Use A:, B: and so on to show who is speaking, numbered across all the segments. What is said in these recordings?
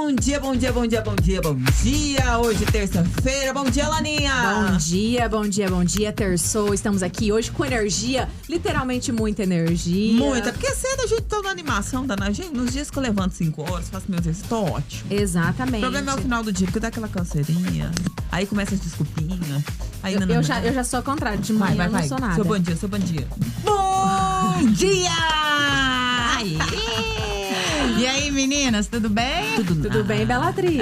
A: Bom dia, bom dia, bom dia, bom dia, bom dia. Hoje, terça-feira. Bom dia, Laninha.
B: Bom dia, bom dia, bom dia. Terçou. Estamos aqui hoje com energia. Literalmente muita energia.
A: Muita. Porque cedo a gente tá na animação, dando a gente. Nos dias que eu levanto 5 horas, faço meu exercício, tô ótimo.
B: Exatamente.
A: O problema é o final do dia, porque dá aquela canseirinha. Aí começa as desculpinhas. Aí
B: eu já sou ao contrário. De manhã não sou nada.
A: Seu bom dia, seu bom dia.
C: Bom dia! E aí, meninas, tudo bem?
B: Tudo bem, Belatriz?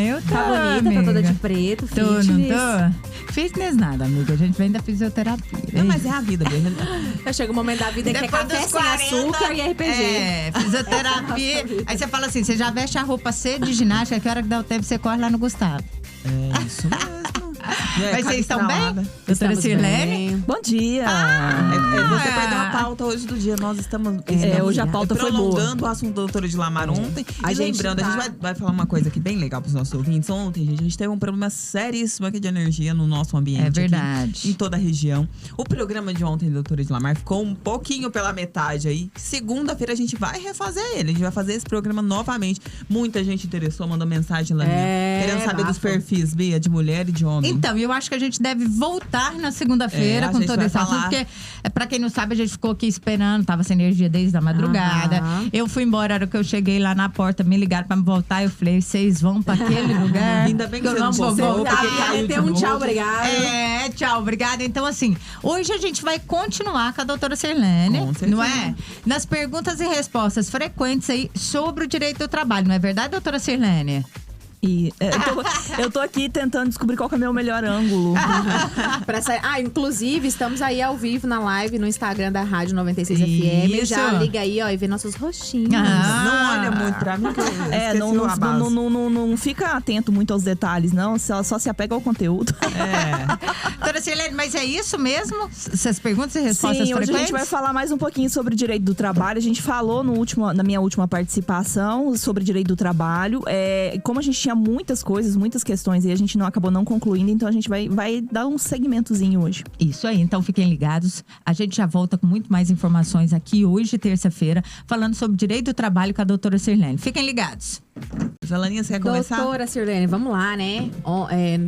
C: Eu tô,
B: Tá bonita,
C: amiga.
B: tá toda de preto,
C: Tô,
B: fitness.
C: não tô? Fitness nada, amiga. A gente vem da fisioterapia.
A: Não, mas é a vida mesmo.
B: Já chega um momento da vida que é
C: Depois
B: café
C: dos
B: sem
C: 40,
B: açúcar e RPG.
C: Fisioterapia. Aí você fala assim, você já veste a roupa cedo de ginástica, que hora que dá o tempo você corre lá no Gustavo.
A: É isso mesmo.
C: Mas vocês estão bem? Doutora
B: Estamos
C: Sirlene?
B: bem.
D: Bom dia!
A: Você perdeu a pauta hoje do dia. Nós estamos
D: hoje a pauta foi boa.
A: prolongando o assunto da doutora de Lamar ontem.
B: A
A: E
B: gente
A: lembrando, a gente vai falar uma coisa aqui bem legal pros nossos ouvintes. Ontem, gente, a gente teve um problema seríssimo aqui de energia no nosso ambiente.
C: É verdade.
A: Aqui, em toda a região. O programa de ontem da doutora de Lamar ficou um pouquinho pela metade aí. Segunda-feira a gente vai refazer ele. A gente vai fazer esse programa novamente. Muita gente interessou, mandou mensagem lá. Querendo saber dos perfis, Bia, de mulher e de homem.
C: Então, eu acho que a gente deve voltar na segunda-feira
A: a
C: com
A: gente
C: todo
A: vai
C: esse assunto,
A: falar.
C: porque, pra quem não sabe, a gente ficou aqui esperando, tava sem energia desde a madrugada.
B: Aham.
C: Eu fui embora, a hora que eu cheguei lá na porta, me ligaram pra me voltar, eu falei, vocês vão pra aquele lugar?
A: Ainda bem que você não
C: vou
A: voltou,
C: voltar.
A: porque caiu de
B: Tem um
A: novo.
B: tchau, obrigado.
C: Tchau, obrigada. Então, assim, hoje a gente vai continuar com a doutora Sirlene,
A: Com certeza.
C: não é? Nas perguntas e respostas frequentes aí sobre o direito do trabalho, não é verdade, doutora Sirlene?
D: E eu tô aqui tentando descobrir qual que é o meu melhor ângulo.
B: Pra sair. Inclusive, estamos aí ao vivo na live no Instagram da Rádio 96
C: Isso.
B: FM. Já liga aí, ó, e vê nossos rostinhos.
A: Não olha muito pra mim, que eu esqueci a base.
D: Não fica atento muito aos detalhes, não. Só se apega ao conteúdo.
C: Doutora Sirlene, mas é isso mesmo? Essas perguntas e respostas
D: Sim, hoje
C: frequentes?
D: a gente vai falar mais um pouquinho sobre direito do trabalho. A gente falou na minha última participação sobre direito do trabalho. Como a gente tinha muitas coisas, muitas questões, e a gente acabou não concluindo, então a gente vai dar um segmentozinho hoje.
C: Isso aí, então fiquem ligados. A gente já volta com muito mais informações aqui hoje, terça-feira, falando sobre direito do trabalho com a doutora Sirlene. Fiquem ligados.
A: Zelaninha, você quer começar?
B: Doutora Sirlene, vamos lá, né?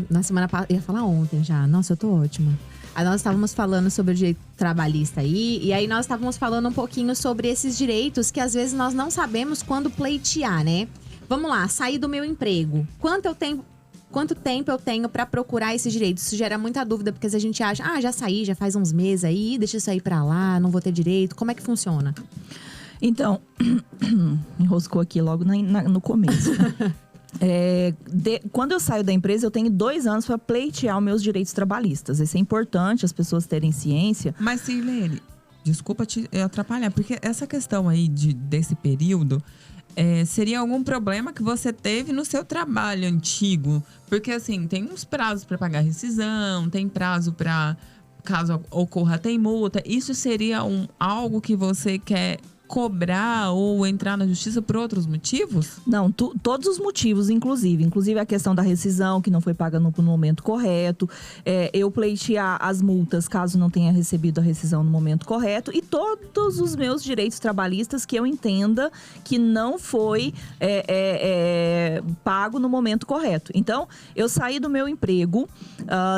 B: Na semana passada, ia falar ontem já. Nossa, eu tô ótima. Aí nós estávamos falando sobre o direito trabalhista aí, e aí nós estávamos falando um pouquinho sobre esses direitos que às vezes nós não sabemos quando pleitear, né? Vamos lá, sair do meu emprego. Quanto tempo eu tenho pra procurar esses direitos? Isso gera muita dúvida, porque se a gente acha, já saí, já faz uns meses aí, deixa isso aí pra lá, não vou ter direito. Como é que funciona?
D: Então, enroscou aqui logo no começo. Quando eu saio da empresa, eu tenho 2 anos para pleitear os meus direitos trabalhistas. Isso é importante, as pessoas terem ciência.
A: Mas, Sirlene, desculpa te atrapalhar, porque essa questão aí desse período seria algum problema que você teve no seu trabalho antigo? Porque, assim, tem uns prazos para pagar rescisão, tem prazo para, caso ocorra, tem multa. Isso seria algo que você quer cobrar ou entrar na justiça por outros motivos?
D: Não, todos os motivos, inclusive a questão da rescisão, que não foi paga no momento correto, eu pleitear as multas caso não tenha recebido a rescisão no momento correto, e todos os meus direitos trabalhistas que eu entenda que não foi pago no momento correto. Então, eu saí do meu emprego,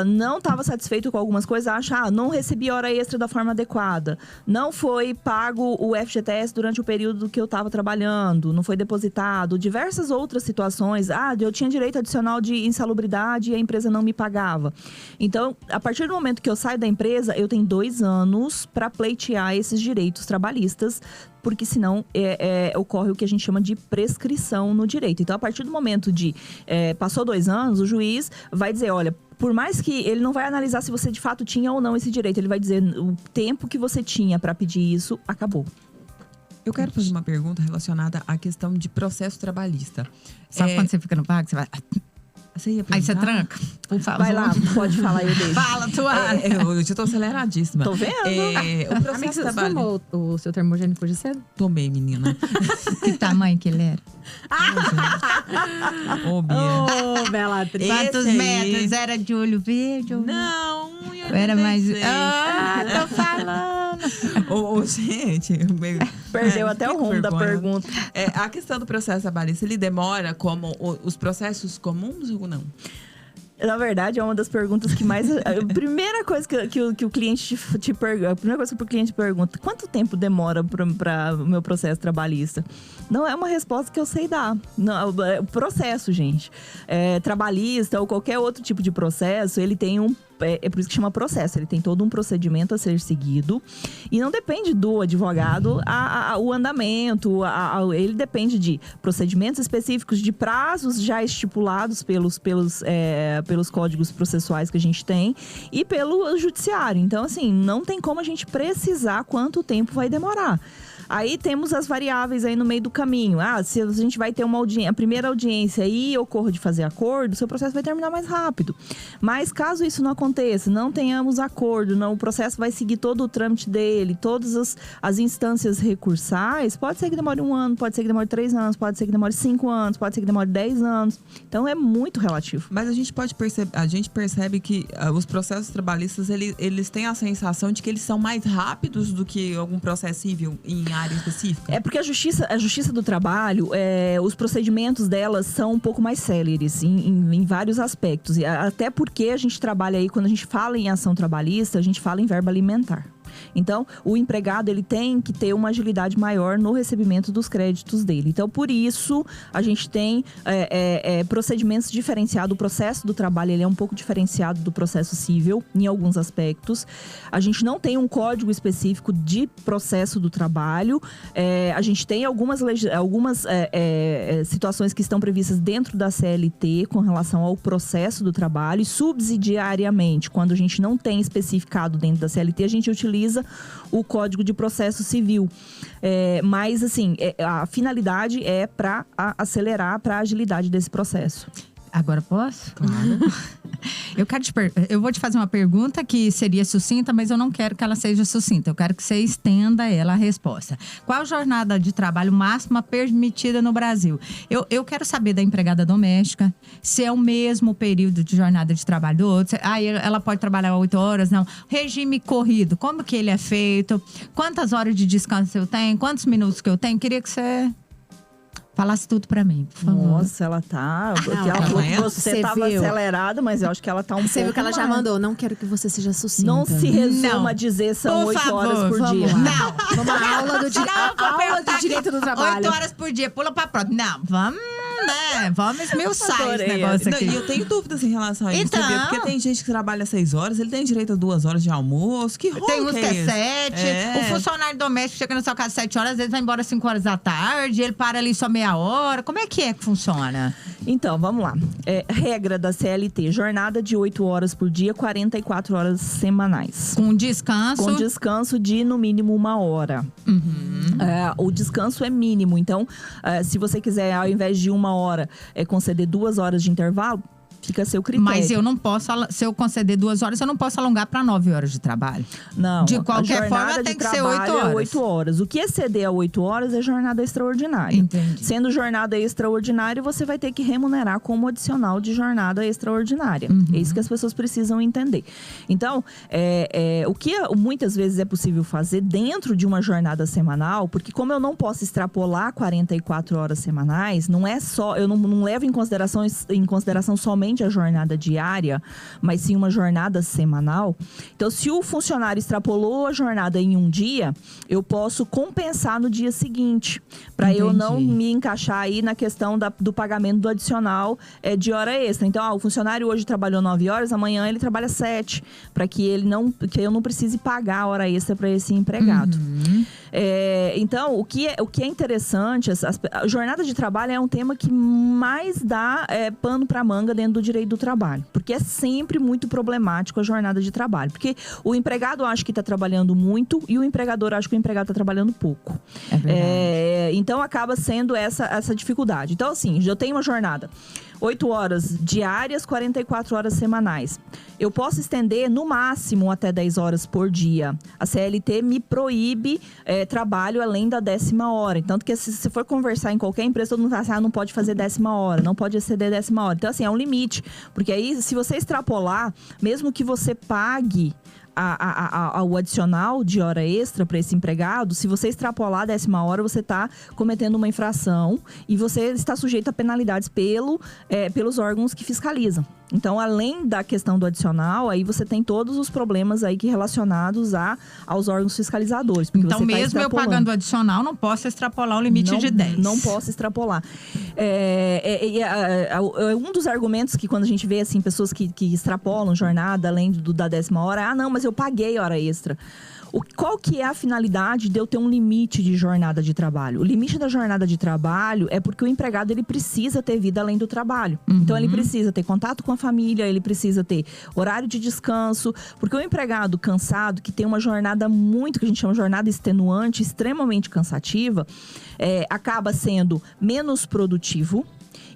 D: não estava satisfeito com algumas coisas, não recebi hora extra da forma adequada, não foi pago o FGTS durante o período que eu estava trabalhando, não foi depositado, diversas outras situações. Eu tinha direito adicional de insalubridade e a empresa não me pagava. Então, a partir do momento que eu saio da empresa, eu tenho 2 anos para pleitear esses direitos trabalhistas, porque senão ocorre o que a gente chama de prescrição no direito. Então, a partir do momento passou 2 anos, o juiz vai dizer, olha, por mais que ele não vai analisar se você de fato tinha ou não esse direito, ele vai dizer o tempo que você tinha para pedir isso, acabou.
A: Eu quero fazer uma pergunta relacionada à questão de processo trabalhista.
C: Sabe quando você fica no parque, você vai...
A: Você ia
C: Aí você
A: perguntar?
C: tranca. Por favor.
D: Vai lá, pode falar, eu deixo.
C: Fala, tua.
A: Eu já tô aceleradíssima.
D: Tô vendo.
A: O
B: Amiga,
A: processo
B: você
A: trabalhista...
B: tomou o seu termogênico de cedo?
A: Tomei, menina.
C: Que tamanho que ele era?
A: Ô, Bia.
B: Ô, Belatriz.
C: Quantos
A: aí-
C: metros? Era de olho verde?
A: Não,
C: Era mais...
A: 1,86.
C: tô falando.
A: Gente,
D: Perdeu até o rumo da pergunta.
A: A questão do processo trabalhista, ele demora como os processos comuns ou não?
D: Na verdade, é uma das perguntas que mais... A primeira coisa que o cliente te pergunta... A primeira coisa que o cliente pergunta: quanto tempo demora para o meu processo trabalhista? Não é uma resposta que eu sei dar. Não, é o processo, gente. Trabalhista ou qualquer outro tipo de processo, ele tem um... É por isso que chama processo. Ele tem todo um procedimento a ser seguido. E não depende do advogado o andamento. Ele depende de procedimentos específicos, de prazos já estipulados pelos códigos processuais que a gente tem e pelo judiciário. Então, assim, não tem como a gente precisar quanto tempo vai demorar. Aí temos as variáveis aí no meio do caminho. Se a gente vai ter a primeira audiência e ocorra de fazer acordo, seu processo vai terminar mais rápido. Mas caso isso não aconteça, não tenhamos acordo, o processo vai seguir todo o trâmite dele, todas as instâncias recursais, pode ser que demore 1 ano, pode ser que demore 3 anos, pode ser que demore 5 anos, pode ser que demore 10 anos. Então é muito relativo.
A: Mas a gente percebe que os processos trabalhistas, eles têm a sensação de que eles são mais rápidos do que algum processo civil em área específica?
D: É porque a justiça do trabalho, os procedimentos delas são um pouco mais céleres em vários aspectos. E até porque a gente trabalha aí, quando a gente fala em ação trabalhista, a gente fala em verba alimentar. Então, o empregado, ele tem que ter uma agilidade maior no recebimento dos créditos dele. Então, por isso, a gente tem procedimentos diferenciados. O processo do trabalho, ele é um pouco diferenciado do processo civil, em alguns aspectos. A gente não tem um código específico de processo do trabalho. A gente tem algumas situações que estão previstas dentro da CLT com relação ao processo do trabalho. E subsidiariamente, quando a gente não tem especificado dentro da CLT, a gente utiliza o Código de Processo Civil. Mas, assim, a finalidade é para acelerar para a agilidade desse processo.
C: Agora posso?
A: Claro.
C: Eu vou te fazer uma pergunta que seria sucinta, mas eu não quero que ela seja sucinta. Eu quero que você estenda ela a resposta. Qual a jornada de trabalho máxima permitida no Brasil? Eu quero saber da empregada doméstica, se é o mesmo período de jornada de trabalho do outro. Ela pode trabalhar 8 horas, não. Regime corrido, como que ele é feito? Quantas horas de descanso eu tenho? Quantos minutos que eu tenho? Queria que você falasse tudo pra mim, por favor.
D: Nossa, ela tá... Porque ela falou que você tava acelerada, mas eu acho que ela tá um pouco...
B: Você viu que ela já mandou, não quero que você seja sucinta.
D: Não se resuma a dizer são 8 horas por dia.
C: Não.
B: Vamos à aula do direito do trabalho.
C: 8 horas por dia, pula pra próxima. Não, vamos, né? Vamos esmiuçar esse negócio aqui.
A: E eu tenho dúvidas em relação a isso,
C: então,
A: sabia? Porque tem gente que trabalha 6 horas, ele tem direito a 2 horas de almoço. Que rolo
C: tem uns
A: que
C: que
A: é
C: é 7. O funcionário doméstico chega na sua casa às 7 horas, às vezes vai embora às 5 horas da tarde, ele para ali só meia hora. Como é que funciona?
D: Então, vamos lá. Regra da CLT, jornada de 8 horas por dia, 44 horas semanais.
C: Com descanso?
D: Com descanso de, no mínimo, 1 hora. O descanso é mínimo. Então, se você quiser, ao invés de 1 hora, conceder 2 horas de intervalo, fica a seu critério.
C: Mas eu não posso, se eu conceder 2 horas, eu não posso alongar para 9 horas de trabalho.
D: Não.
C: De qualquer forma, tem que ser 8 horas.
D: 8 horas. O que exceder a 8 horas é jornada extraordinária.
C: Entendi.
D: Sendo jornada extraordinária, você vai ter que remunerar como adicional de jornada extraordinária. É isso que as pessoas precisam entender. Então, o que muitas vezes é possível fazer dentro de uma jornada semanal, porque como eu não posso extrapolar 44 horas semanais, não é só, eu não levo em consideração somente a jornada diária, mas sim uma jornada semanal. Então, se o funcionário extrapolou a jornada em um dia, eu posso compensar no dia seguinte, para eu não me encaixar aí na questão do pagamento do adicional de hora extra. Então, o funcionário hoje trabalhou 9 horas, amanhã ele trabalha 7, para que eu não precise pagar a hora extra para esse empregado. Então, o que é interessante, a jornada de trabalho é um tema que mais dá pano para manga dentro do direito do trabalho, porque é sempre muito problemático a jornada de trabalho, porque o empregado acha que está trabalhando muito e o empregador acha que o empregado está trabalhando pouco. Então acaba sendo essa dificuldade. Então, assim, eu tenho uma jornada 8 horas diárias, 44 horas semanais. Eu posso estender no máximo até 10 horas por dia. A CLT me proíbe trabalho além da 10ª hora. Então, que se você for conversar em qualquer empresa, todo mundo fala assim, não pode fazer 10ª hora, não pode exceder 10ª hora. Então, assim, é um limite. Porque aí, se você extrapolar, mesmo que você pague o adicional de hora extra para esse empregado, se você extrapolar a 10ª hora, você está cometendo uma infração e você está sujeito a penalidades pelos órgãos que fiscalizam. Então, além da questão do adicional, aí você tem todos os problemas aí relacionados aos órgãos fiscalizadores.
C: Então, mesmo eu pagando adicional, não posso extrapolar o limite de 10.
D: Não posso extrapolar. Um dos argumentos que quando a gente vê assim, pessoas que extrapolam jornada além da 10ª hora, não, mas eu paguei hora extra. Qual que é a finalidade de eu ter um limite de jornada de trabalho? O limite da jornada de trabalho é porque o empregado ele precisa ter vida além do trabalho. Então, ele precisa ter contato com a família, ele precisa ter horário de descanso. Porque o empregado cansado, que tem uma jornada que a gente chama de jornada extenuante, extremamente cansativa, acaba sendo menos produtivo.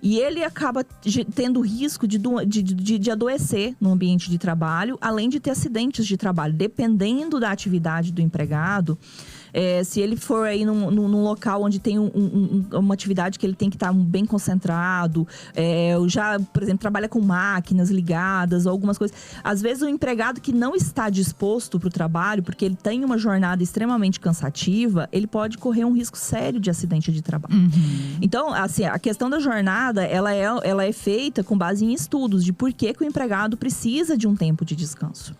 D: E ele acaba tendo risco de adoecer no ambiente de trabalho, além de ter acidentes de trabalho. Dependendo da atividade do empregado, se ele for aí num local onde tem uma atividade que ele tem que estar bem concentrado, por exemplo, trabalha com máquinas ligadas ou algumas coisas. Às vezes, o empregado que não está disposto para o trabalho, porque ele tem uma jornada extremamente cansativa, ele pode correr um risco sério de acidente de trabalho. Então, assim, a questão da jornada, ela é feita com base em estudos de por que o empregado precisa de um tempo de descanso.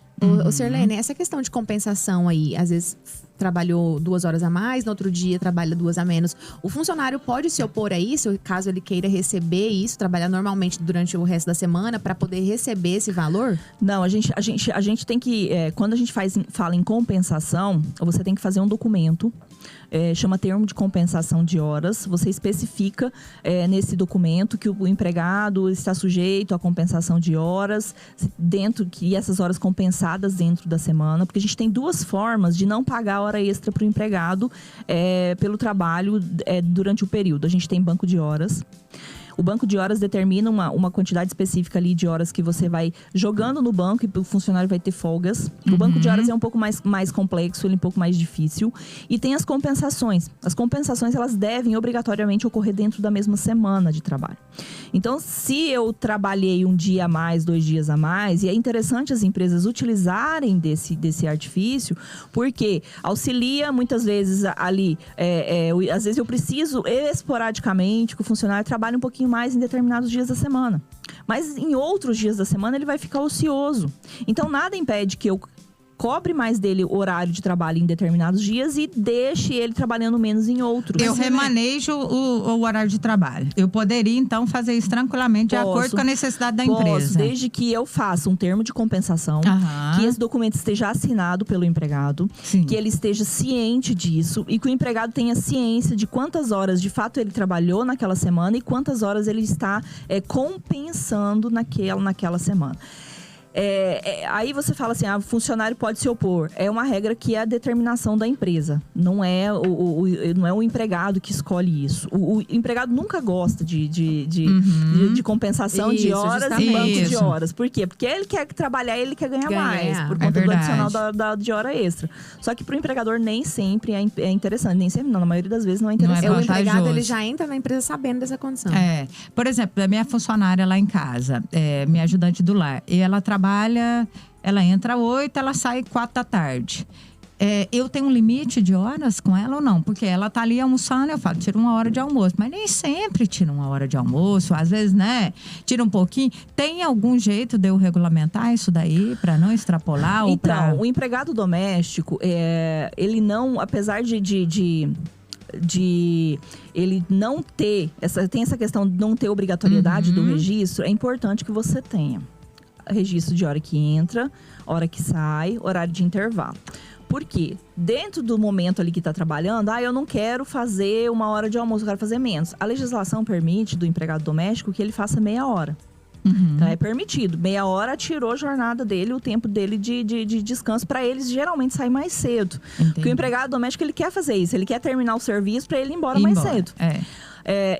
B: Ô, Sirlene, essa questão de compensação aí, às vezes trabalhou 2 horas a mais, no outro dia trabalha 2 a menos. O funcionário pode se opor a isso, caso ele queira receber isso, trabalhar normalmente durante o resto da semana para poder receber esse valor?
D: Não, a gente tem que… quando a gente fala em compensação, você tem que fazer um documento. Chama termo de compensação de horas. Você especifica nesse documento que o empregado está sujeito à compensação de horas e essas horas compensadas dentro da semana, porque a gente tem 2 formas de não pagar hora extra para o empregado pelo trabalho durante o período. A gente tem banco de horas. O banco de horas determina uma quantidade específica ali de horas que você vai jogando no banco e o funcionário vai ter folgas. O banco de horas é um pouco mais complexo, ele é um pouco mais difícil. E tem as compensações. As compensações, elas devem obrigatoriamente ocorrer dentro da mesma semana de trabalho. Então, se eu trabalhei um dia a mais, 2 dias a mais, e é interessante as empresas utilizarem desse artifício, porque auxilia muitas vezes ali, às vezes eu preciso esporadicamente que o funcionário trabalhe um pouquinho mais em determinados dias da semana. Mas em outros dias da semana ele vai ficar ocioso. Então nada impede que eu cobre mais dele o horário de trabalho em determinados dias e deixe ele trabalhando menos em outros.
C: Eu remanejo o horário de trabalho. Eu poderia, então, fazer isso tranquilamente de acordo com a necessidade da empresa.
D: Desde que eu faça um termo de compensação, que esse documento esteja assinado pelo empregado, que ele esteja ciente disso e que o empregado tenha ciência de quantas horas, de fato, ele trabalhou naquela semana e quantas horas ele está compensando naquela semana. Aí você fala assim, o funcionário pode se opor. É uma regra que é a determinação da empresa. Não é o empregado que escolhe isso. O empregado nunca gosta de compensação de horas e banco de horas. Por quê? Porque ele quer trabalhar, ele quer ganhar mais. Por conta do adicional de hora extra. Só que para o empregador nem sempre é interessante. Nem sempre não, na maioria das vezes não é interessante.
B: O empregado ele já entra na empresa sabendo dessa condição.
C: Por exemplo, a minha funcionária lá em casa, minha ajudante do lar, e ela trabalha, ela entra às 8, ela sai 4 da tarde. Eu tenho um limite de horas com ela ou não? Porque ela tá ali almoçando, eu falo, tira 1 hora de almoço. Mas nem sempre tira 1 hora de almoço. Às vezes, tira um pouquinho. Tem algum jeito de eu regulamentar isso daí para não extrapolar?
D: Então, o empregado doméstico, ele não, apesar de ele não ter, tem essa questão de não ter obrigatoriedade do registro, é importante que você tenha registro de hora que entra, hora que sai, horário de intervalo. Por quê? Dentro do momento ali que está trabalhando, eu não quero fazer 1 hora de almoço, eu quero fazer menos. A legislação permite do empregado doméstico que ele faça meia hora. Então é permitido. Meia hora tirou a jornada dele, o tempo dele de descanso. Para eles, geralmente, sai mais cedo. Porque o empregado doméstico, ele quer fazer isso. Ele quer terminar o serviço para ele ir embora mais cedo.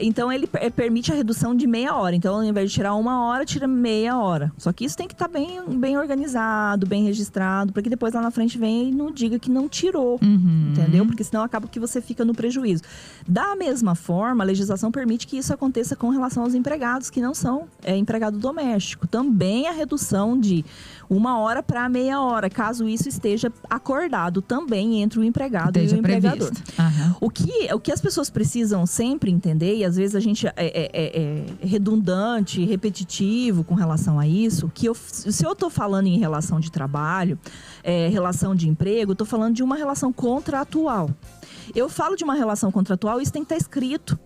D: Então, ele permite a redução de meia hora. Então, ao invés de tirar 1 hora, tira meia hora. Só que isso tem que estar bem organizado, bem registrado, para que depois lá na frente venha e não diga que não tirou, entendeu? Porque senão acaba que você fica no prejuízo. Da mesma forma, a legislação permite que isso aconteça com relação aos empregados que não são empregado doméstico. Também a redução de 1 hora para meia hora, caso isso esteja acordado também entre o empregado e o empregador. O que as pessoas precisam sempre entender, e às vezes a gente é redundante, repetitivo com relação a isso, se eu estou falando em relação de trabalho, relação de emprego, estou falando de uma relação contratual. Eu falo de uma relação contratual, isso tem que estar escrito.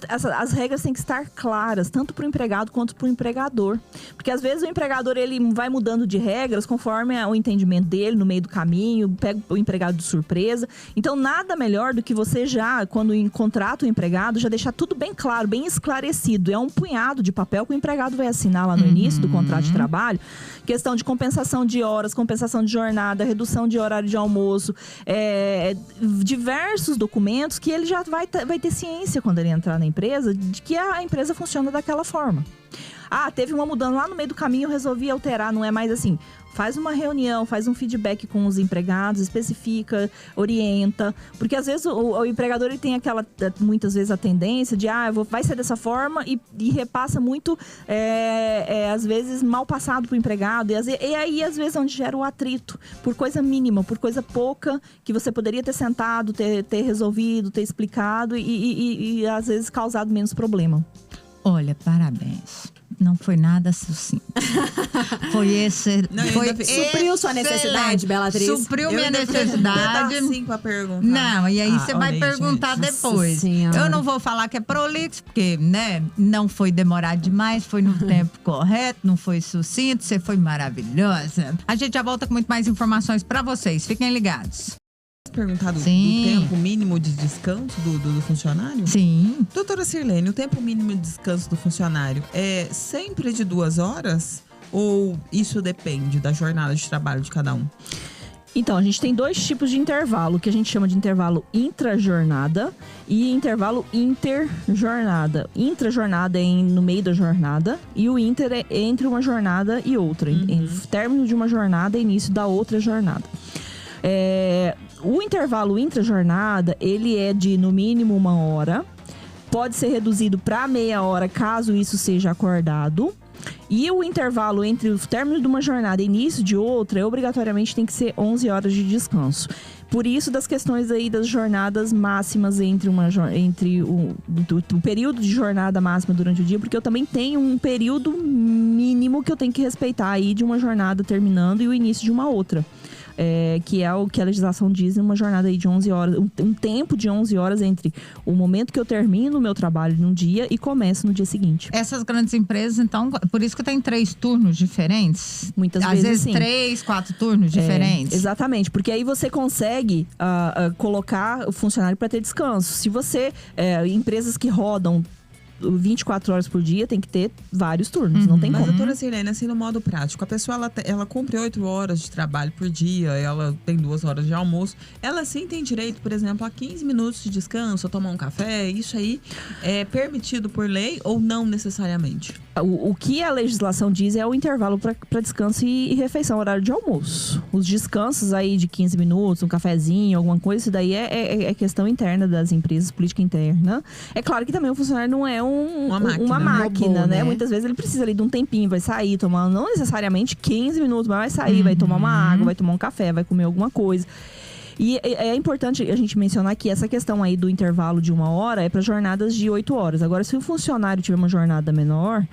D: As regras têm que estar claras, tanto para o empregado quanto para o empregador. Porque às vezes o empregador ele vai mudando de regras conforme o entendimento dele no meio do caminho, pega o empregado de surpresa. Então nada melhor do que você já, quando contrata o empregado, já deixar tudo bem claro, bem esclarecido. É um punhado de papel que o empregado vai assinar lá no início do contrato de trabalho. Questão de compensação de horas, compensação de jornada, redução de horário de almoço, diversos documentos que ele já vai ter ciência quando ele entrar na empresa de que a empresa funciona daquela forma. Teve uma mudança lá no meio do caminho, eu resolvi alterar, não é mais assim. Faz uma reunião, faz um feedback com os empregados, especifica, orienta. Porque às vezes o empregador ele tem muitas vezes a tendência de vai ser dessa forma e repassa muito, às vezes, mal passado para o empregado. E aí, às vezes, onde gera o atrito, por coisa mínima, por coisa pouca, que você poderia ter sentado, ter resolvido, ter explicado e às vezes, causado menos problema.
C: Olha, parabéns. Não foi nada sucinto.
B: Supriu sua necessidade, Bellatrix?
C: Supriu minha necessidade.
A: Assim pra perguntar.
C: Não, e aí você vai perguntar depois. Eu não vou falar que é prolixo, porque, não foi demorado demais, foi no tempo correto, não foi sucinto, você foi maravilhosa. A gente já volta com muito mais informações pra vocês. Fiquem ligados.
A: Perguntado do tempo mínimo de descanso do funcionário?
C: Sim.
A: Doutora Sirlene, o tempo mínimo de descanso do funcionário é sempre de 2 horas? Ou isso depende da jornada de trabalho de cada um?
D: Então, a gente tem 2 tipos de intervalo, que a gente chama de intervalo intra-jornada e intervalo interjornada. Intra-jornada é no meio da jornada e o inter é entre uma jornada e outra. Em término de uma jornada e início da outra jornada. O intervalo intra-jornada, ele é de no mínimo 1 hora. Pode ser reduzido para meia hora, caso isso seja acordado. E o intervalo entre o término de uma jornada e início de outra, obrigatoriamente tem que ser 11 horas de descanso. Por isso, das questões aí das jornadas máximas entre o período de jornada máxima durante o dia, porque eu também tenho um período mínimo que eu tenho que respeitar aí de uma jornada terminando e o início de uma outra. Que é o que a legislação diz em uma jornada aí de 11 horas, um tempo de 11 horas entre o momento que eu termino o meu trabalho num dia e começo no dia seguinte.
C: Essas grandes empresas, então, por isso que tem 3 turnos diferentes?
D: Muitas
C: vezes. Às vezes
D: sim.
C: 3, 4 turnos diferentes?
D: Exatamente, porque aí você consegue colocar o funcionário para ter descanso. Se você, empresas que rodam 24 horas por dia, tem que ter vários turnos, não tem
A: Mas,
D: como.
A: doutora Sirlene, assim, no modo prático, a pessoa, ela cumpre 8 horas de trabalho por dia, ela tem 2 horas de almoço, ela sim tem direito, por exemplo, a 15 minutos de descanso, a tomar um café, isso aí é permitido por lei ou não necessariamente?
D: O que a legislação diz é o intervalo para descanso e refeição, horário de almoço. Os descansos aí de 15 minutos, um cafezinho, alguma coisa, isso daí é questão interna das empresas, política interna. É claro que também o funcionário não é uma máquina, né? Muitas vezes ele precisa ali de um tempinho, vai sair, tomar, não necessariamente 15 minutos, mas vai sair, vai tomar uma água, vai tomar um café, vai comer alguma coisa. E é importante a gente mencionar que essa questão aí do intervalo de 1 hora é para jornadas de 8 horas. Agora, se o funcionário tiver uma jornada menor,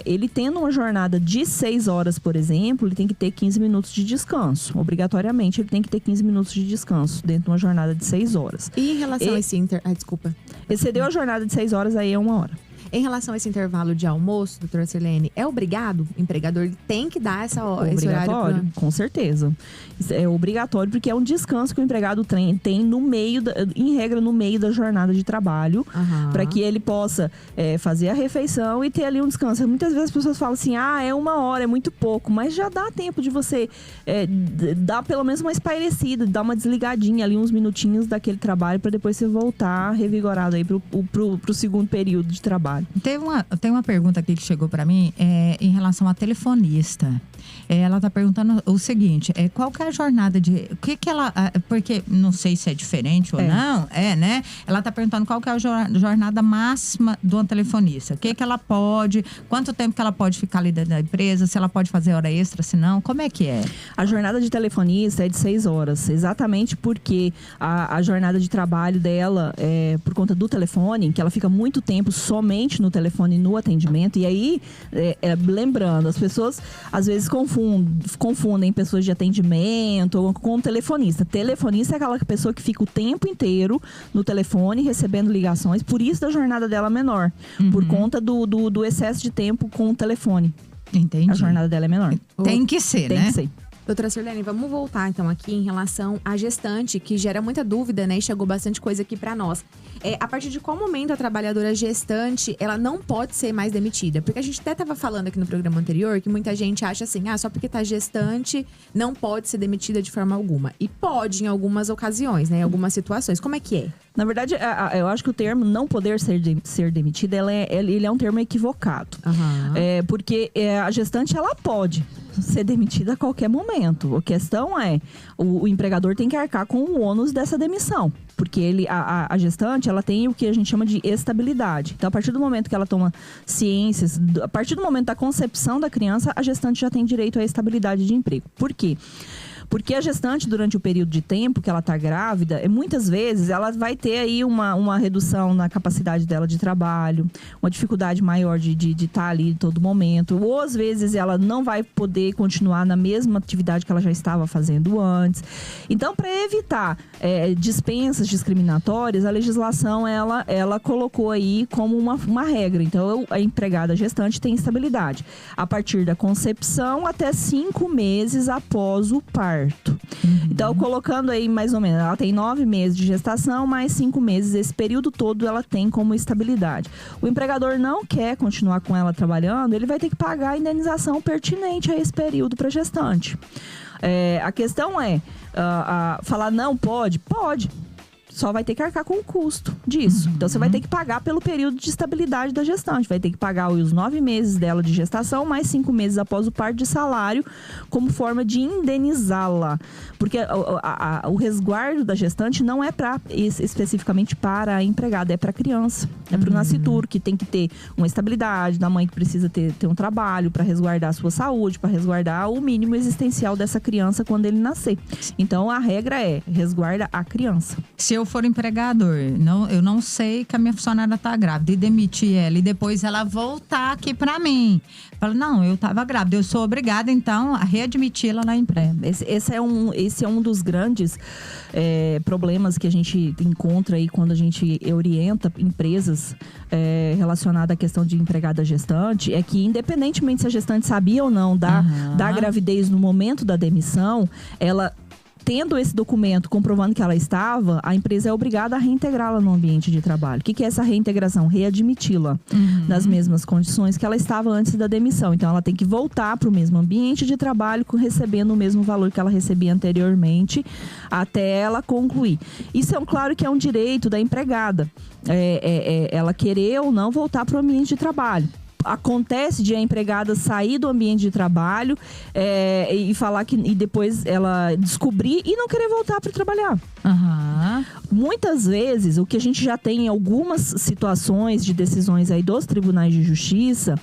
D: ele tendo uma jornada de 6 horas, por exemplo, ele tem que ter 15 minutos de descanso. Obrigatoriamente, ele tem que ter 15 minutos de descanso dentro de uma jornada de 6 horas.
B: E em relação a esse desculpa.
D: Excedeu a jornada de 6 horas, aí é 1 hora.
B: Em relação a esse intervalo de almoço, doutora Sirlene, é obrigado? O empregador tem que dar esse horário?
D: Obrigatório, com certeza. Isso é obrigatório porque é um descanso que o empregado tem no meio, em regra, no meio da jornada de trabalho, para que ele possa fazer a refeição e ter ali um descanso. Muitas vezes as pessoas falam assim, é 1 hora, é muito pouco, mas já dá tempo de você dar pelo menos uma espairecida, dar uma desligadinha ali, uns minutinhos daquele trabalho, para depois você voltar revigorado aí pro segundo período de trabalho.
C: Tem uma pergunta aqui que chegou para mim em relação à telefonista. Ela tá perguntando o seguinte, qual que é a jornada de... O que ela... Porque não sei se é diferente ou não, né? Ela tá perguntando qual que é a jornada máxima do telefonista. O que ela pode... Quanto tempo que ela pode ficar ali dentro da empresa, se ela pode fazer hora extra, se não, como é que é?
D: A jornada de telefonista é de 6 horas, exatamente porque a jornada de trabalho dela, por conta do telefone, que ela fica muito tempo somente no telefone, no atendimento, e aí, lembrando, as pessoas às vezes confundem pessoas de atendimento com telefonista. Telefonista é aquela pessoa que fica o tempo inteiro no telefone recebendo ligações, por isso a jornada dela é menor, por conta do excesso de tempo com o telefone.
C: Entendi.
D: A jornada dela é menor.
C: Tem que ser, né?
D: Tem que ser.
B: Doutora Sirlene, vamos voltar então aqui em relação à gestante, que gera muita dúvida, né? E chegou bastante coisa aqui pra nós. A partir de qual momento a trabalhadora gestante, ela não pode ser mais demitida? Porque a gente até estava falando aqui no programa anterior que muita gente acha assim, só porque tá gestante não pode ser demitida de forma alguma. E pode em algumas ocasiões, né? Em algumas situações. Como é que é?
D: Na verdade, eu acho que o termo não poder ser demitida, ele é um termo equivocado. Porque a gestante, ela pode ser demitida a qualquer momento. A questão é, o empregador tem que arcar com o ônus dessa demissão. Porque a gestante, ela tem o que a gente chama de estabilidade. Então, a partir do momento que ela toma ciências, a partir do momento da concepção da criança, a gestante já tem direito à estabilidade de emprego. Por quê? Porque a gestante, durante o período de tempo que ela está grávida, muitas vezes ela vai ter aí uma redução na capacidade dela de trabalho, uma dificuldade maior de estar ali em todo momento. Ou às vezes ela não vai poder continuar na mesma atividade que ela já estava fazendo antes. Então, para evitar dispensas discriminatórias, a legislação ela colocou aí como uma regra. Então, a empregada gestante tem estabilidade a partir da concepção até 5 meses após o parto. Então, colocando aí mais ou menos, ela tem 9 meses de gestação, mais 5 meses, esse período todo ela tem como estabilidade. O empregador não quer continuar com ela trabalhando, ele vai ter que pagar a indenização pertinente a esse período para a gestante. A questão é, falar não pode? Pode. Só vai ter que arcar com o custo disso. Então, você vai ter que pagar pelo período de estabilidade da gestante. Vai ter que pagar os 9 meses dela de gestação, mais 5 meses após o parto de salário, como forma de indenizá-la. Porque o resguardo da gestante não é especificamente para a empregada, é para a criança. É para o nascituro, que tem que ter uma estabilidade, da mãe que precisa ter um trabalho para resguardar a sua saúde, para resguardar o mínimo existencial dessa criança quando ele nascer. Então, a regra é, resguarda a criança.
C: Se eu for empregador, eu não sei que a minha funcionária tá grávida e demitir ela e depois ela voltar aqui pra mim. Fala, não, eu tava grávida, eu sou obrigada então a readmiti-la na empresa.
D: Esse é um dos grandes problemas que a gente encontra aí quando a gente orienta empresas relacionadas à questão de empregada gestante, é que independentemente se a gestante sabia ou não da gravidez no momento da demissão, ela... Tendo esse documento comprovando que ela estava, a empresa é obrigada a reintegrá-la no ambiente de trabalho. O que é essa reintegração? Readmiti-la nas mesmas condições que ela estava antes da demissão. Então, ela tem que voltar para o mesmo ambiente de trabalho, recebendo o mesmo valor que ela recebia anteriormente, até ela concluir. Isso claro que é um direito da empregada. Ela querer ou não voltar para o ambiente de trabalho. Acontece de a empregada sair do ambiente de trabalho e falar e depois ela descobrir e não querer voltar para trabalhar. Muitas vezes, o que a gente já tem em algumas situações de decisões aí dos tribunais de justiça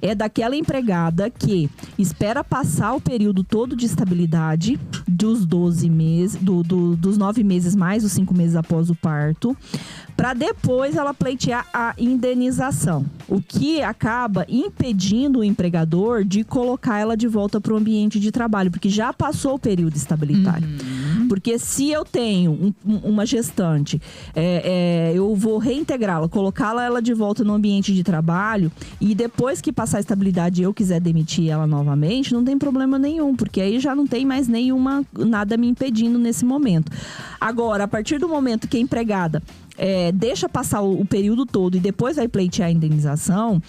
D: é daquela empregada que espera passar o período todo de estabilidade dos 12 meses, dos 9 meses mais os 5 meses após o parto, para depois ela pleitear a indenização, o que acaba impedindo o empregador de colocar ela de volta para o ambiente de trabalho, porque já passou o período estabilitário. Porque se eu tenho uma gestante, eu vou reintegrá-la, colocá-la ela de volta no ambiente de trabalho e depois que passar a estabilidade eu quiser demitir ela novamente, não tem problema nenhum, porque aí já não tem mais nada me impedindo nesse momento. Agora, a partir do momento que a empregada deixa passar o período todo e depois vai pleitear a indenização,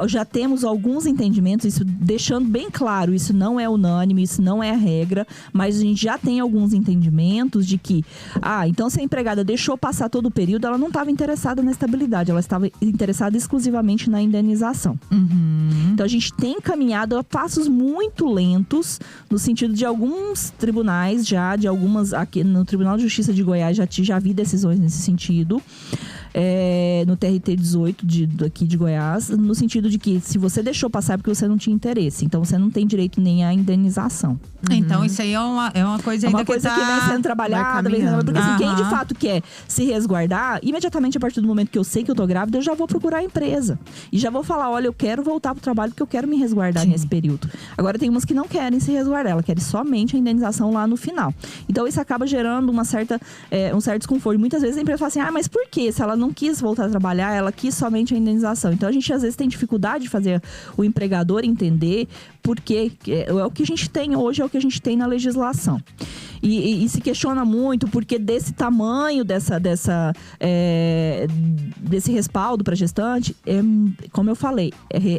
D: já temos alguns entendimentos, isso deixando bem claro, isso não é unânime, isso não é a regra, mas a gente já tem alguns entendimentos de que, então se a empregada deixou passar todo o período, ela não estava interessada na estabilidade, ela estava interessada exclusivamente na indenização. Então a gente tem caminhado a passos muito lentos, no sentido de alguns tribunais aqui no Tribunal de Justiça de Goiás já vi decisões nesse sentido, no TRT 18 aqui de Goiás, no sentido de que se você deixou passar é porque você não tinha interesse, então você não tem direito nem à indenização.
C: Então isso aí é uma coisa ainda
D: que vem sendo trabalhada, porque assim, quem de fato quer se resguardar, imediatamente a partir do momento que eu sei que eu tô grávida, eu já vou procurar a empresa e já vou falar, olha, eu quero voltar pro trabalho porque eu quero me resguardar nesse período. Agora tem umas que não querem se resguardar, ela quer somente a indenização lá no final. Então isso acaba gerando um certo desconforto. Muitas vezes a empresa fala assim, mas por quê? Se ela não quis voltar a trabalhar, ela quis somente a indenização. Então a gente às vezes tem dificuldade de fazer o empregador entender porque é o que a gente tem hoje, é o que a gente tem na legislação. E se questiona muito porque desse tamanho desse respaldo para gestante, como eu falei,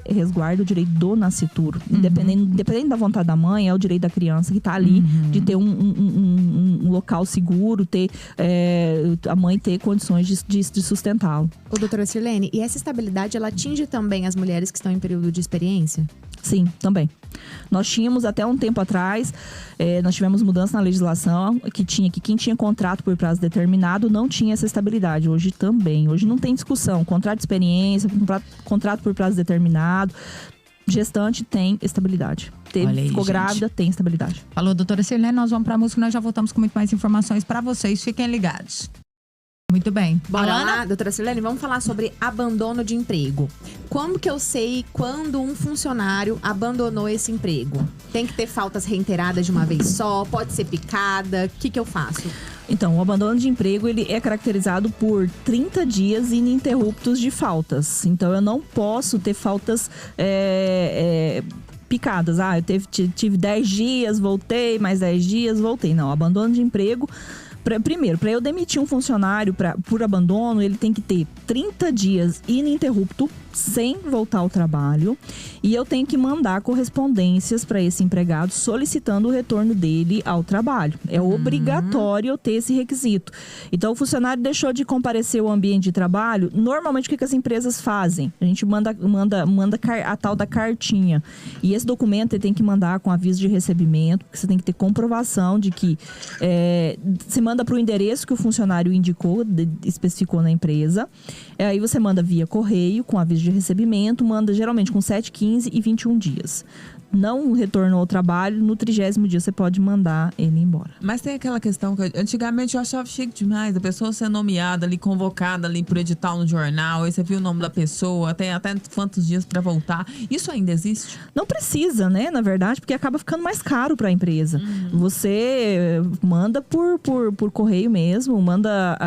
D: resguarda o direito do nascituro. Independente da vontade da mãe, é o direito da criança que está ali de ter um local seguro, a mãe ter condições de sustentá-lo.
B: Doutora Sirlene, e essa estabilidade, ela atinge também as mulheres que estão em período de experiência?
D: Sim, também. Nós tínhamos até um tempo atrás, nós tivemos mudança na legislação que quem tinha contrato por prazo determinado não tinha essa estabilidade. Hoje também. Hoje não tem discussão. Contrato de experiência, contrato por prazo determinado. Gestante tem estabilidade. Ficou grávida, tem estabilidade.
C: Falou, doutora Sirlene, nós vamos pra música, nós já voltamos com muito mais informações para vocês. Fiquem ligados. Muito bem.
B: Bora lá, doutora Sirlene, vamos falar sobre abandono de emprego. Como que eu sei quando um funcionário abandonou esse emprego? Tem que ter faltas reiteradas de uma vez só? Pode ser picada? O que eu faço?
D: Então, o abandono de emprego, ele é caracterizado por 30 dias ininterruptos de faltas. Então, eu não posso ter faltas picadas. Eu tive 10 dias, voltei, mais 10 dias, voltei. Não, abandono de emprego... Primeiro, para eu demitir um funcionário por abandono, ele tem que ter 30 dias ininterrupto, sem voltar ao trabalho. E eu tenho que mandar correspondências para esse empregado solicitando o retorno dele ao trabalho. É obrigatório eu ter esse requisito. Então, o funcionário deixou de comparecer ao ambiente de trabalho. Normalmente, o que as empresas fazem? A gente manda a tal da cartinha. E esse documento ele tem que mandar com aviso de recebimento, porque você tem que ter comprovação de que se manda para o endereço que o funcionário indicou, especificou na empresa. Aí você manda via correio, com aviso de recebimento, manda geralmente com 7, 15 e 21 dias. Não retornou ao trabalho, no 30º dia você pode mandar ele embora.
A: Mas tem aquela questão que antigamente eu achava chique demais, a pessoa ser nomeada ali, convocada ali por edital no jornal, aí você viu o nome da pessoa, tem até quantos dias para voltar. Isso ainda existe?
D: Não precisa, né, na verdade, porque acaba ficando mais caro para a empresa. Você manda por correio mesmo, manda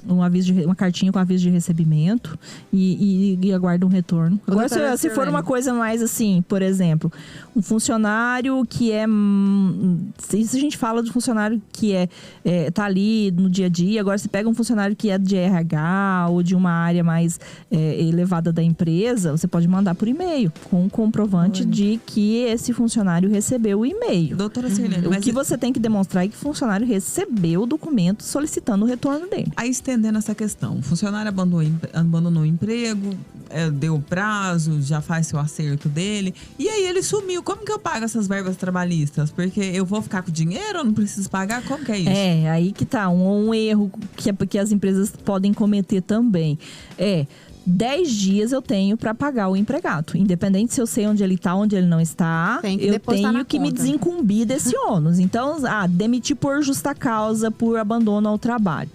D: uma cartinha com aviso de recebimento e aguarda um retorno. Agora, se for uma coisa mais assim, por exemplo, um funcionário que se a gente fala de funcionário que tá ali no dia a dia, agora você pega um funcionário que é de RH ou de uma área mais elevada da empresa, você pode mandar por e-mail, com um comprovante de que esse funcionário recebeu o e-mail.
A: Doutora Sirlene,
D: o que você tem que demonstrar é que o funcionário recebeu o documento solicitando o retorno dele.
A: Aí, estendendo essa questão, o funcionário abandonou o emprego, deu prazo, já faz seu acerto dele, e aí ele sumiu. Como que eu pago essas verbas trabalhistas? Porque eu vou ficar com dinheiro ou não preciso pagar? Como que é isso?
D: Aí que tá. Um erro que as empresas podem cometer também. 10 dias eu tenho para pagar o empregado. Independente se eu sei onde ele tá, onde ele não está, eu tenho que me desincumbir desse ônus. Então, demitir por justa causa, por abandono ao trabalho.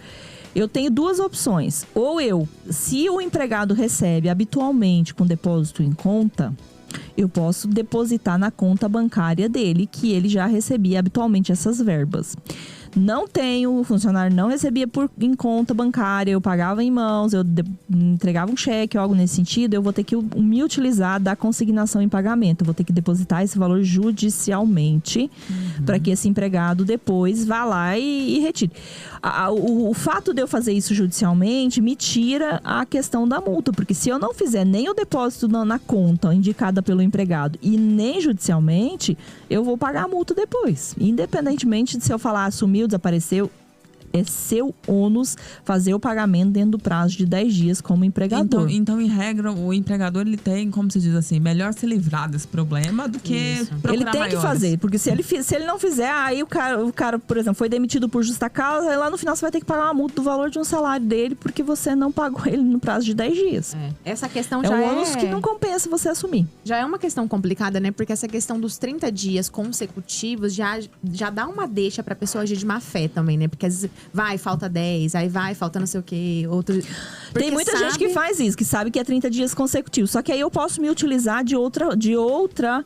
D: Eu tenho duas opções. Ou se o empregado recebe habitualmente com depósito em conta, eu posso depositar na conta bancária dele, que ele já recebia habitualmente essas verbas. Não tenho, o funcionário não recebia em conta bancária, eu pagava em mãos, eu entregava um cheque ou algo nesse sentido, eu vou ter que me utilizar da consignação em pagamento. Eu vou ter que depositar esse valor judicialmente para que esse empregado depois vá lá e retire. O fato de eu fazer isso judicialmente me tira a questão da multa, porque se eu não fizer nem o depósito na conta indicada pelo empregado e nem judicialmente, eu vou pagar a multa depois. Independentemente de se eu falar sumiu, desapareceu, é seu ônus fazer o pagamento dentro do prazo de 10 dias como empregador.
A: Então, em regra, o empregador ele tem, como se diz assim, melhor se livrar desse problema do que procurar
D: ele tem
A: maiores.
D: que fazer, porque se ele não fizer, aí o cara, por exemplo, foi demitido por justa causa, aí lá no final você vai ter que pagar uma multa do valor de um salário dele, porque você não pagou ele no prazo de 10 dias.
B: Essa questão
D: É
B: já
D: um ônus que não compensa você assumir.
B: Já é uma questão complicada, né? Porque essa questão dos 30 dias consecutivos já dá uma deixa pra pessoa agir de má fé também, né? Porque às vezes falta 10, aí falta não sei o quê.
D: Tem muita gente que faz isso, que sabe que é 30 dias consecutivos. Só que aí eu posso me utilizar de outra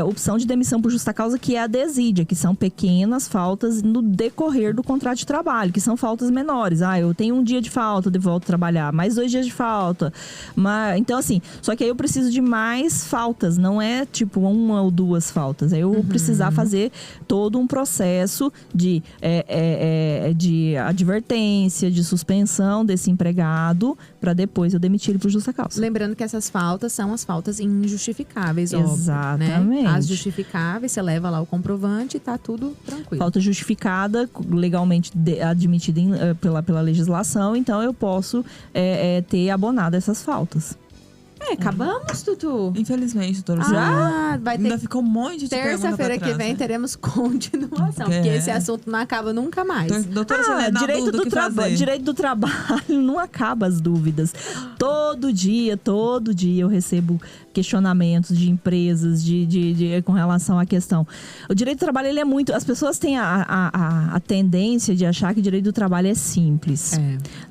D: opção de demissão por justa causa, que é a desídia, que são pequenas faltas no decorrer do contrato de trabalho, que são faltas menores. Eu tenho um dia de falta, de volta a trabalhar, mais 2 dias de falta. Então, assim, só que aí eu preciso de mais faltas, não é tipo 1 ou 2 faltas. Aí eu vou precisar fazer todo um processo de advertência, de suspensão desse empregado, para depois eu demitir ele por justa causa.
B: Lembrando que essas faltas são as faltas injustificáveis,
D: exatamente.
B: óbvio, né? As justificáveis, você leva lá o comprovante e tá tudo tranquilo.
D: Falta justificada, legalmente admitida pela legislação, então eu posso ter abonado essas faltas.
B: Acabamos, Tutu?
A: Infelizmente, doutora.
B: Vai ter
A: ainda ficou um monte de pergunta
B: terça-feira que vem teremos continuação, porque esse assunto não acaba nunca mais.
A: Doutora,
D: direito do trabalho não acaba as dúvidas. Todo dia eu recebo questionamentos de empresas com relação à questão. O direito do trabalho, ele é muito... As pessoas têm a tendência de achar que o direito do trabalho é simples.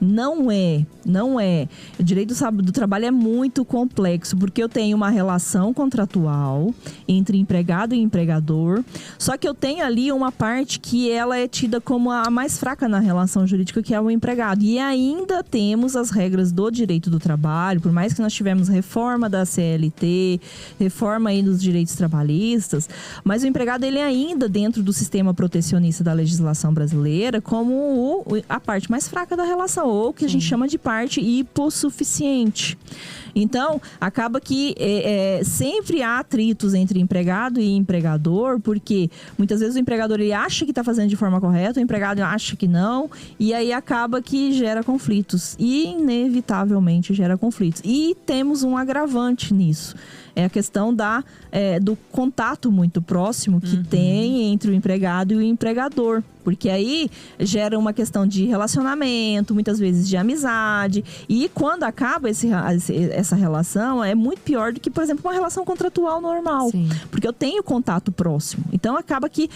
D: Não é. O direito do trabalho é muito complexo, porque eu tenho uma relação contratual entre empregado e empregador, só que eu tenho ali uma parte que ela é tida como a mais fraca na relação jurídica, que é o empregado. E ainda temos as regras do direito do trabalho, por mais que nós tivemos reforma da CLT, reforma aí dos direitos trabalhistas, mas o empregado, ele ainda dentro do sistema protecionista da legislação brasileira, como a parte mais fraca da relação, ou o que a gente chama de parte hipossuficiente. Então, acaba que sempre há atritos entre empregado e empregador, porque muitas vezes o empregador ele acha que está fazendo de forma correta, o empregado acha que não, e aí acaba que gera conflitos. E inevitavelmente gera conflitos. E temos um agravante nisso. É a questão do contato muito próximo que tem entre o empregado e o empregador. Porque aí gera uma questão de relacionamento, muitas vezes de amizade. E quando acaba essa relação, é muito pior do que, por exemplo, uma relação contratual normal.
B: Sim.
D: Porque eu tenho contato próximo. Então acaba que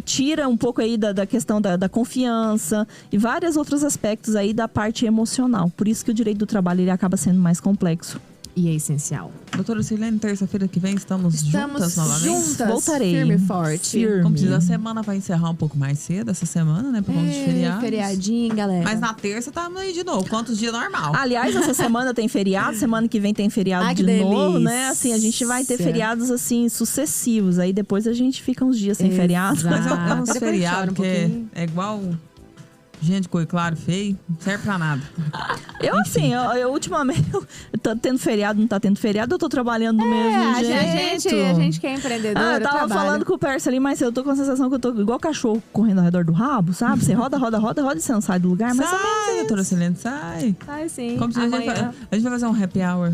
D: tira um pouco aí da questão da confiança e vários outros aspectos aí da parte emocional. Por isso que o direito do trabalho ele acaba sendo mais complexo.
B: E é essencial.
A: Doutora Silene, terça-feira que vem estamos juntas novamente?
B: Voltarei. Firme e forte.
A: Como diz, a semana vai encerrar um pouco mais cedo, essa semana, né? Por conta de feriados.
B: Feriadinho, galera.
A: Mas na terça tá aí de novo. Quantos dias normal?
D: Aliás, essa semana tem feriado, semana que vem tem feriado de novo, né? Assim, a gente vai ter feriados, assim, sucessivos. Aí depois a gente fica uns dias sem feriado.
A: Mas é uns feriados que é igual... Gente, cor claro, feio, não serve pra nada.
D: Eu ultimamente, tá tendo feriado, não tá tendo feriado, eu tô trabalhando do mesmo jeito.
B: A gente que é empreendedor,
D: eu tava falando com o Percy ali, mas eu tô com a sensação que eu tô igual cachorro correndo ao redor do rabo, sabe? Você roda e você não sai do lugar, mas
A: sai, doutora Silene, sai.
B: Sai sim.
A: Como se a gente vai fazer um happy hour.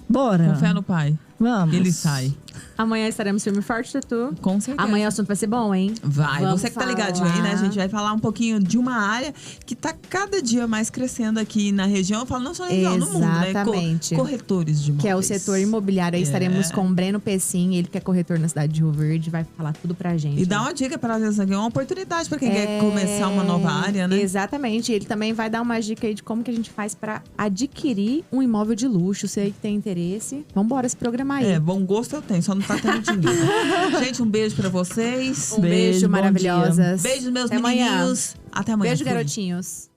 D: Bora.
A: Com fé no pai.
D: Vamos.
A: Ele sai.
B: Amanhã estaremos firme e forte, Tutu.
A: Com certeza.
B: Amanhã o assunto vai ser bom, hein?
A: Vai,
B: Vamos
A: você que tá ligadinho aí, né? A
B: falar.
A: gente vai falar um pouquinho de uma área que tá cada dia mais crescendo aqui na região. Eu falo não só na região, no mundo, né?
B: Exatamente.
A: Corretores de imóveis.
B: Que é o setor imobiliário. Aí estaremos com o Breno Pessim, ele que é corretor na cidade de Rio Verde, vai falar tudo pra gente.
A: E dá uma dica para essa aqui, é uma oportunidade para quem quer começar uma nova área, né?
B: Exatamente. Ele também vai dar uma dica aí de como que a gente faz pra adquirir um imóvel de luxo. Você aí que tem interesse, vambora se programar aí.
A: Bom gosto eu tenho, só não tá tendo dinheiro. Gente, um beijo pra vocês.
B: Um beijo,
D: bom
B: maravilhosas.
A: Beijo, meus
B: Até amanhã.
A: menininhos. Até amanhã.
B: Beijo,
A: Fui.
B: garotinhos.